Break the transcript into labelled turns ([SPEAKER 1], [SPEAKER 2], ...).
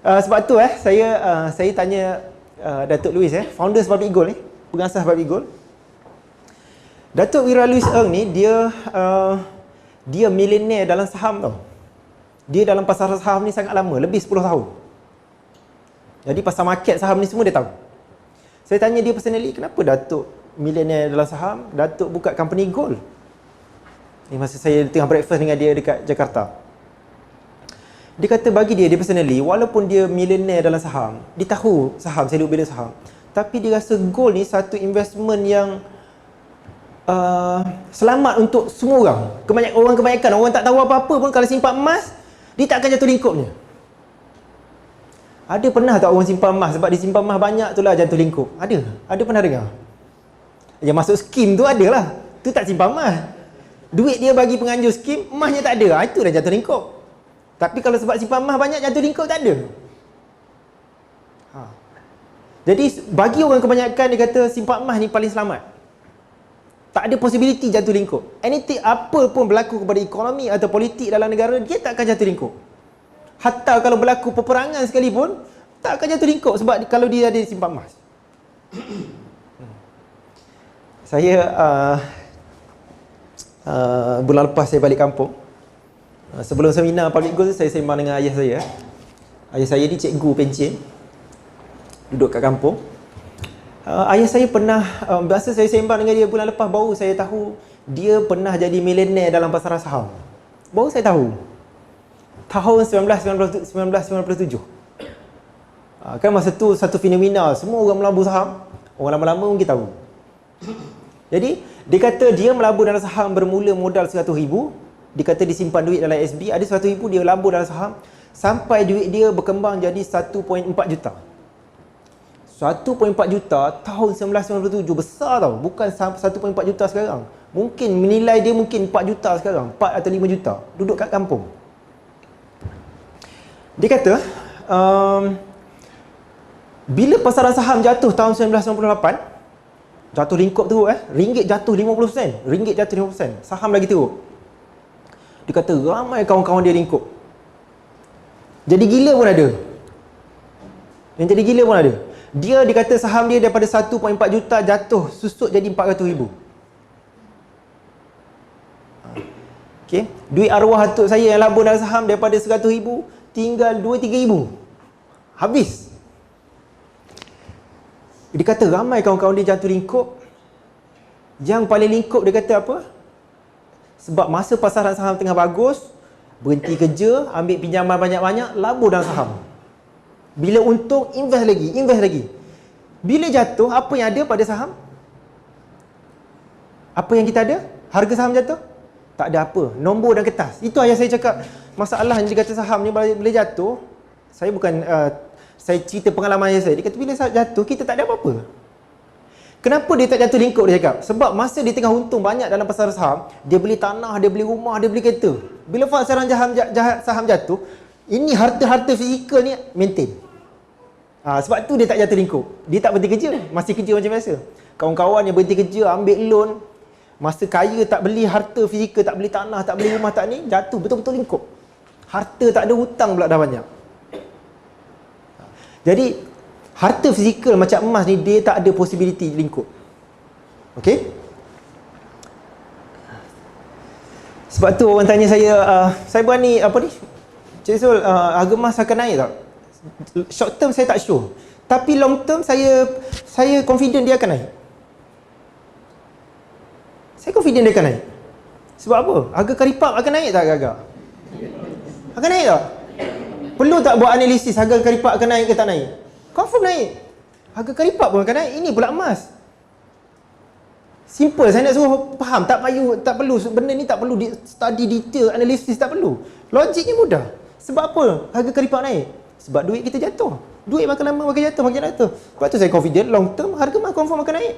[SPEAKER 1] Sebab tu saya tanya Datuk Louis, founder Public Gold ni, pengasas Public Gold. Datuk Wira Louis Eng ni dia milioner dalam saham tau. Dia dalam pasar saham ni sangat lama, lebih 10 tahun. Jadi pasar market saham ni semua dia tahu. Saya tanya dia personally, kenapa Datuk milioner dalam saham, Datuk buka company gold? Ni masa saya tengah breakfast dengan dia dekat Jakarta. Dia kata bagi dia personally, walaupun dia milioner dalam saham, dia tahu saham, saya duk bela saham, tapi dia rasa gold ni satu investment yang selamat untuk semua orang. Kebanyakan orang tak tahu apa-apa pun, kalau simpan emas, dia tak akan jatuh lingkupnya. Ada pernah tak orang simpan emas sebab dia simpan emas banyak tu lah jatuh lingkup? Ada pernah dengar? Yang masuk skim tu ada lah. Tu tak simpan emas. Duit dia bagi penganjur skim, emasnya tak ada. Itu dah jatuh lingkup. Tapi kalau sebab simpan emas banyak jatuh lingkup, tak ada. Jadi bagi orang kebanyakan, dia kata simpan emas ni paling selamat. Tak ada possibility jatuh lingkup. Anything, apa pun berlaku kepada ekonomi atau politik dalam negara, dia tak akan jatuh lingkup. Hatta kalau berlaku peperangan sekalipun, tak akan jatuh lingkup sebab kalau dia ada simpan emas. Saya bulan lepas saya balik kampung. Sebelum seminar Public Gold, saya sembang dengan ayah saya. Ayah saya ni cikgu pencen, duduk kat kampung. Ayah saya pernah, biasa saya sembang dengan dia bulan lepas, baru saya tahu dia pernah jadi milioner dalam pasaran saham. Baru saya tahu. Tahun 1997. Kan masa tu satu fenomena, semua orang melabur saham. Orang lama-lama mungkin tahu. Jadi, dia kata dia melabur dalam saham bermula modal 100,000. Dia kata dia simpan duit dalam SB, ada 100,000, dia labur dalam saham. Sampai duit dia berkembang jadi 1.4 juta. 1.4 juta tahun 1997, besar tau. Bukan 1.4 juta sekarang. Mungkin menilai dia mungkin 4 juta sekarang, 4 atau 5 juta. Duduk kat kampung. Dia kata bila pasaran saham jatuh tahun 1998, jatuh lingkup teruk, ringgit jatuh 50%, ringgit jatuh 50%, saham lagi teruk. Dia kata ramai kawan-kawan dia lingkup. Jadi gila pun ada. Yang jadi gila pun ada. Dia kata saham dia daripada 1.4 juta jatuh susut jadi 400,000. Okey, duit arwah atuk saya yang labur dalam saham daripada 100,000 tinggal 2-3,000. Habis. Dia kata ramai kawan-kawan dia jatuh lingkup. Yang paling lingkup dia kata apa? Sebab masa pasaran saham tengah bagus, berhenti kerja, ambil pinjaman banyak-banyak, labur dalam saham. Bila untung, invest lagi. Bila jatuh, apa yang ada pada saham? Apa yang kita ada? Harga saham jatuh? Tak ada apa. Nombor dan kertas. Itu ayah saya cakap. Masalah yang dia kata saham ni bila jatuh, saya bukan, saya cerita pengalaman ayah saya. Dia kata bila jatuh, kita tak ada apa-apa. Kenapa dia tak jatuh lingkup, dia cakap? Sebab masa dia tengah untung banyak dalam pasar saham, dia beli tanah, dia beli rumah, dia beli kereta. Bila pasaran saham jatuh, ini harta-harta fizikal ni maintain. Sebab tu dia tak jatuh lingkup. Dia tak berhenti kerja, masih kerja macam biasa. Kawan-kawan yang berhenti kerja, ambil loan, masa kaya tak beli harta fizikal, tak beli tanah, tak beli rumah, tak ni, jatuh betul-betul lingkup. Harta tak ada, hutang pula dah banyak. Jadi harta fizikal macam emas ni, dia tak ada possibility lingkup. Okey? Sebab tu orang tanya saya berani apa ni? Cik Zul, harga emas akan naik tak? Short term saya tak sure. Tapi long term saya confident dia akan naik. Saya confident dia akan naik. Sebab apa? Harga karipap akan naik tak agak-agak? Akan naik tak? Perlu tak buat analisis harga karipap akan naik ke tak naik? Confirm naik. Harga karipap pun akan naik. Ini pula emas. Simple, saya nak suruh faham. Tak perlu benda ni, tak perlu study detail, analisis, tak perlu. Logiknya mudah. Sebab apa harga karipap naik? Sebab duit kita jatuh. Duit makin lama makin jatuh. Sebab tu saya confident long term harga emas confirm akan naik.